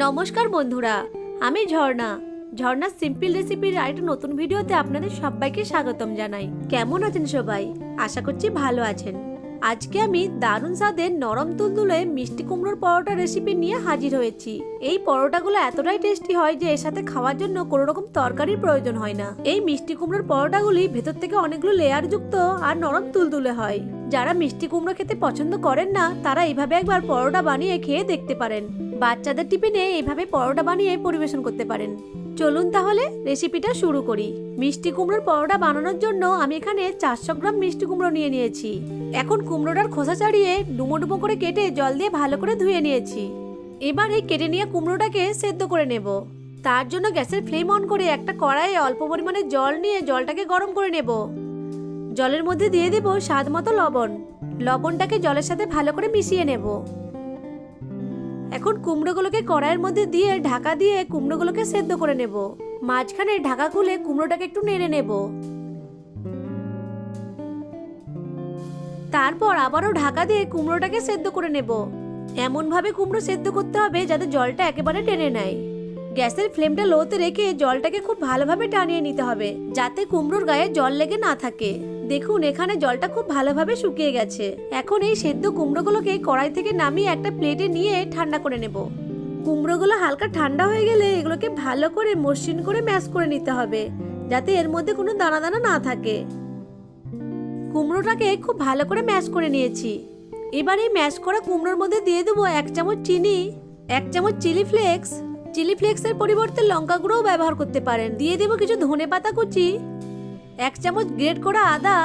নমস্কার বন্ধুরা, আমি ঝর্ণা। ঝর্ণার সিম্পল রেসিপির আরেকটা নতুন ভিডিওতে আপনাদের সবাইকে স্বাগতম জানাই। কেমন আছেন সবাই? আশা করছি ভালো আছেন। আজকে আমি দারুণ স্বাদের নরম তুলতুলে মিষ্টি কুমড়োর পরোটা রেসিপি নিয়ে হাজির হয়েছি। এই পরোটাগুলো এতটাই টেস্টি হয় যে এর সাথে খাওয়ার জন্য কোনো রকম তরকারির প্রয়োজন হয় না। এই মিষ্টি কুমড়োর পরোটাগুলি ভেতর থেকে অনেকগুলো লেয়ার যুক্ত আর নরম তুলতুলে হয়। যারা মিষ্টি কুমড়ো খেতে পছন্দ করেন না তারা এইভাবে একবার পরোটা বানিয়ে খেয়ে দেখতে পারেন। বাচ্চাদের টিফিনে এইভাবে পরোটা বানিয়ে পরিবেশন করতে পারেন। চলুন তাহলে রেসিপিটা শুরু করি। মিষ্টি কুমড়োর পরোটা বানানোর জন্য আমি এখানে 400 গ্রাম মিষ্টি কুমড়ো নিয়ে নিয়েছি। এখন কুমড়োটার খোসা ছাড়িয়ে ডুমো ডুমো করে কেটে জল দিয়ে ভালো করে ধুয়ে নিয়েছি। এবার এই কেটে নিয়ে কুমড়োটাকে সেদ্ধ করে নেব। তার জন্য গ্যাসের ফ্লেম অন করে একটা কড়াইয়ে অল্প পরিমাণে জল নিয়ে জলটাকে গরম করে নেব। জলের মধ্যে দিয়ে দেব স্বাদ মতো লবণ। লবণটাকে জলের সাথে ভালো করে মিশিয়ে নেব। এখন কুমড়োগুলোকে কড়াইয়ের মধ্যে দিয়ে ঢাকা দিয়ে কুমড়োগুলোকে সেদ্ধ করে নেব। মাঝখানে ঢাকা খুলে কুমড়োটাকে একটু নেড়ে নেব। তারপর আবারও ঢাকা দিয়ে কুমড়োটাকে সেদ্ধ করে নেব। এমন ভাবে কুমড়ো সেদ্ধ করতে হবে যাতে জলটা একেবারে টেনে নেয়। গ্যাসের ফ্লেমটা লোতে রেখে জলটাকে খুব ভালোভাবে টানিয়ে নিতে হবে যাতে কুমড়োর গায়ে জল লেগে না থাকে। দেখুন এখানে জলটা খুব ভালোভাবে শুকিয়ে গেছে। এখন এই সেদ্ধ কুমড়োগুলোকে কড়াই থেকে নামিয়ে একটা প্লেটে নিয়ে ঠান্ডা করে নেব। কুমড়োগুলো হালকা ঠান্ডা হয়ে গেলে এগুলোকে ভালো করে মসৃণ করে ম্যাশ করে নিতে হবে যাতে এর মধ্যে কোনো দানা দানা না থাকে। কুমড়োটাকে খুব ভালো করে ম্যাশ করে নিয়েছি। এবার এই ম্যাশ করা কুমড়োর মধ্যে দিয়ে দেবো 1 চামচ চিনি, 1 চামচ চিলি ফ্লেক্স। চিলি ফ্লেক্সের পরিবর্তে লঙ্কা গুঁড়োও ব্যবহার করতে পারেন। দিয়ে দেবো কিছু ধনেপাতা কুচি, 1 চামচ গ্রেট করা আদা,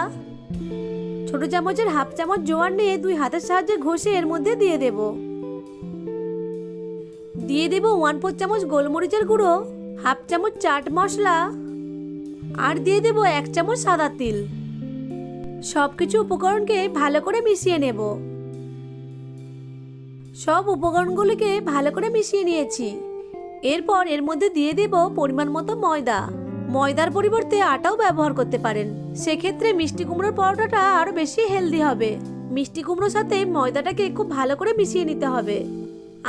ছোট চামচের হাফ চামচ জোয়ান নিয়ে 2 হাতের সাহায্যে ঘষে এর মধ্যে দিয়ে দেব। দিয়ে দেব 1/4 চামচ গোলমরিচের গুঁড়ো, হাফ চামচ চাট মশলা আর দিয়ে দেব 1 চামচ সাদা তিল। সবকিছু উপকরণকে ভালো করে মিশিয়ে নেব। সব উপকরণগুলিকে ভালো করে মিশিয়ে নিয়েছি। এরপর এর মধ্যে দিয়ে দেব পরিমাণ মতো ময়দা। ময়দার পরিবর্তে আটাও ব্যবহার করতে পারেন। সেক্ষেত্রে মিষ্টি কুমড়োর পরোটাটা আরো বেশি হেলদি হবে। মিষ্টি কুমড়োর সাথে ময়দাটাকে খুব ভালো করে মিশিয়ে নিতে হবে।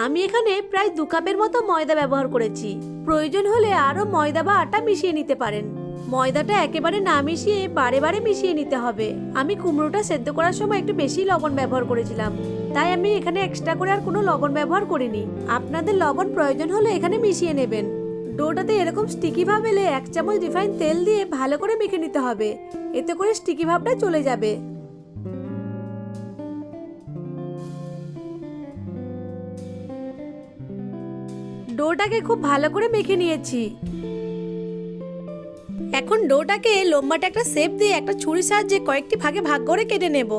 আমি এখানে প্রায় 2 কাপের মতো ময়দা ব্যবহার করেছি। প্রয়োজন হলে আরো ময়দা বা আটা মিশিয়ে নিতে পারেন। ময়দাটা একেবারে না মিশিয়ে বারে বারে মিশিয়ে নিতে হবে। আমি কুমড়োটা সেদ্ধ করার সময় একটু বেশি লবণ ব্যবহার করেছিলাম, তাই আমি এখানে এক্সট্রা করে আর কোনো লবণ ব্যবহার করিনি। আপনাদের লবণ প্রয়োজন হলে এখানে মিশিয়ে নেবেন। ডোটাতে এরকম স্টিকি ভাব এলে 1 চামচ রিফাইন তেল দিয়ে ভালো করে মেখে নিতে হবে। এতে করে স্টিকি ভাবটা চলে যাবে। ডোটাকে খুব ভালো করে মেখে নিয়েছি। এখন ডোটাকে লম্বাটে একটা শেপ দিয়ে একটা ছুরির সাহায্যে কয়েকটি ভাগে ভাগ করে কেটে নেব।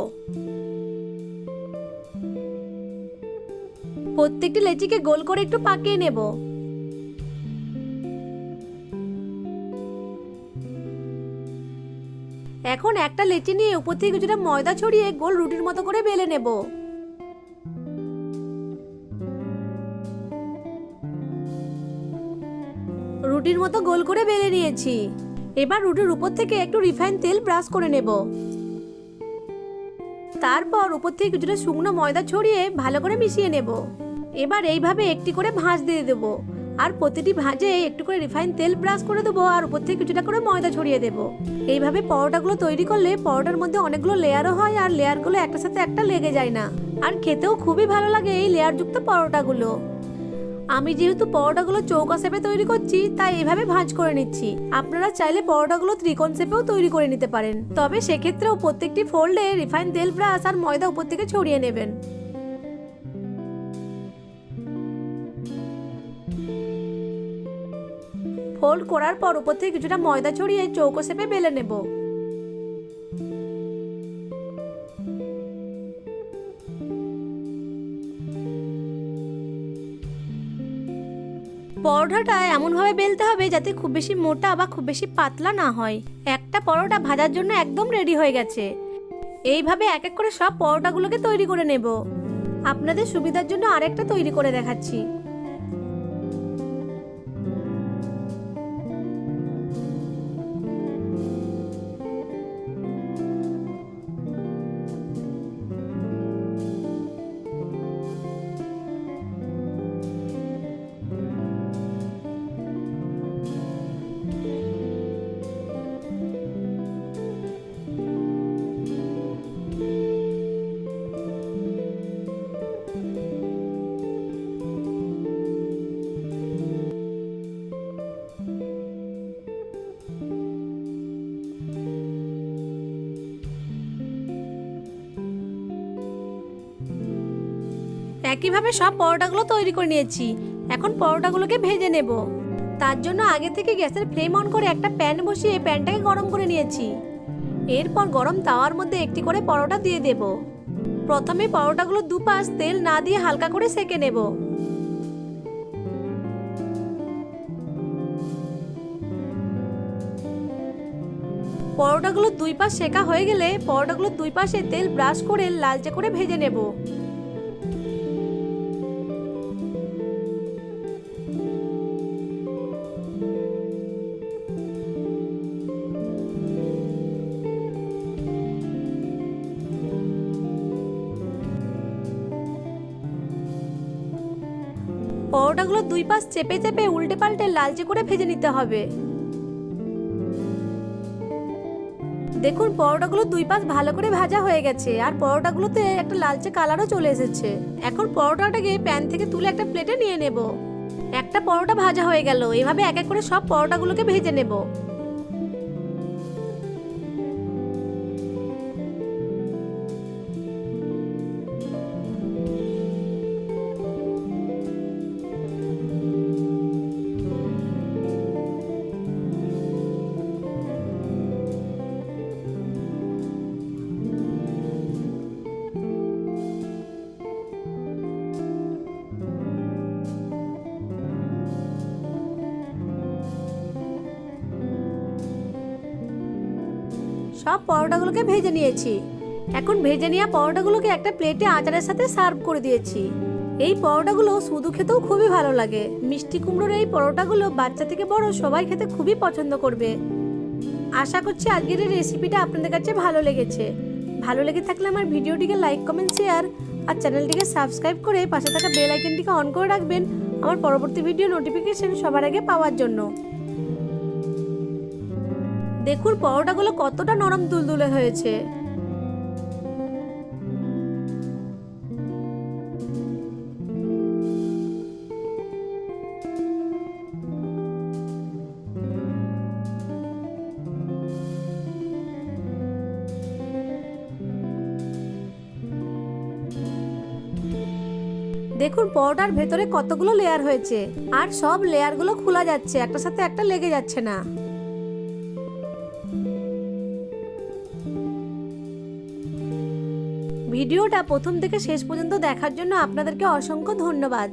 প্রত্যেকটি লেচিকে গোল করে একটু পাকিয়ে নেব। এখন একটা লেচি নিয়ে উপর থেকে কিছুটা ময়দা ছড়িয়ে গোল রুটির মতো করে বেলে নেব। রুটির মতো গোল করে বেলে নিয়েছি। এবার রুটির উপর থেকে একটু রিফাইন তেল ব্রাশ করে নেব। তারপর উপর থেকে কিছুটা শুকনো ময়দা ছড়িয়ে ভালো করে মিশিয়ে নেব। এবার এইভাবে একটি করে ভাঁজ দিয়ে দেবো আর প্রতিটি ভাঁজে একটু করে রিফাইন তেল ব্রাশ করে দেবো আর উপর থেকে কিছুটা করে ময়দা ছড়িয়ে দেবো। এইভাবে পরোটাগুলো তৈরি করলে পরোটার মধ্যে অনেকগুলো লেয়ারও হয় আর লেয়ারগুলো একটার সাথে একটা লেগে যায় না। আর খেতেও খুবই ভালো লাগে এই লেয়ারযুক্ত পরোটাগুলো। আমি যেহেতু পরোটাগুলো চৌকা শেপে তৈরি করছি তাই এইভাবে ভাঁজ করে নিচ্ছি। আপনারা চাইলে পরোটাগুলো ত্রিকোণ শেপেও তৈরি করে নিতে পারেন, তবে সেক্ষেত্রেও প্রত্যেকটি ফোল্ডে রিফাইন তেল ব্রাশ আর ময়দা উপর থেকে ছড়িয়ে নেবেন। ফোল্ড করার পর উপর থেকে কিছুটা ময়দা ছড়িয়ে চৌকো শেপে বেলে নেব। পরোটাটা এমনভাবে বেলতে হবে যাতে খুব বেশি মোটা বা খুব বেশি পাতলা না হয়। একটা পরোটা ভাজার জন্য একদম রেডি হয়ে গেছে। এইভাবে এক এক করে সব পরোটাগুলোকে তৈরি করে নেব। আপনাদের সুবিধার জন্য আরেকটা তৈরি করে দেখাচ্ছি। একইভাবে সব পরোটাগুলো তৈরি করে নিয়েছি। এখন পরোটাগুলোকে ভেজে নেব। তার জন্য আগে থেকে গ্যাসের ফ্লেম অন করে একটা প্যান বসিয়ে প্যানটাকে গরম করে নিয়েছি। এরপর গরম তাওয়ার মধ্যে একটি করে পরোটা দিয়ে দেব। প্রথমে পরোটাগুলো দুপাশ তেল না দিয়ে হালকা করে সেঁকে নেব। পরোটাগুলো দুই পাশ সেঁকা হয়ে গেলে পরোটাগুলো দুই পাশে তেল ব্রাশ করে লালচে করে ভেজে নেব। পরোটাগুলো দুই পাশ চেপে চেপে উল্টে পাল্টে লালচে করে ভেজে নিতে হবে। দেখুন পরোটাগুলো দুই পাশ ভালো করে ভাজা হয়ে গেছে আর পরোটাগুলোতে একটা লালচে কালারও চলে এসেছে। এখন পরোটাটাকে প্যান থেকে তুলে একটা প্লেটে নিয়ে নেব। একটা পরোটা ভাজা হয়ে গেল। এভাবে এক এক করে সব পরোটাগুলোকে ভেজে নেব। সব পরোটাগুলোকে ভেজে নিয়েছি। এখন ভেজে নেওয়া পরোটাগুলোকে একটা প্লেটে আচারের সাথে সার্ভ করে দিয়েছি। এই পরোটাগুলো শুধু খেতেও খুবই ভালো লাগে। মিষ্টি কুমড়োর এই পরোটাগুলো বাচ্চা থেকে বড় সবাই খেতে খুবই পছন্দ করবে। আশা করছি আজকের এই রেসিপিটা আপনাদের কাছে ভালো লেগেছে। ভালো লেগে থাকলে আমার ভিডিওটিকে লাইক কমেন্ট শেয়ার আর চ্যানেলটিকে সাবস্ক্রাইব করে পাশে থাকা বেল আইকনটিকে অন করে রাখবেন আমার পরবর্তী ভিডিও নোটিফিকেশন সবার আগে পাওয়ার জন্য। দেখুন পরোটাগুলো কতটা নরম তুলতুলে হয়েছে। দেখুন পরোটার ভেতরে কতগুলো লেয়ার হয়েছে আর সব লেয়ারগুলো খোলা যাচ্ছে, একটার সাথে একটা লেগে যাচ্ছে না। ভিডিওটা প্রথম থেকে শেষ পর্যন্ত দেখার জন্য আপনাদেরকে অসংখ্য ধন্যবাদ।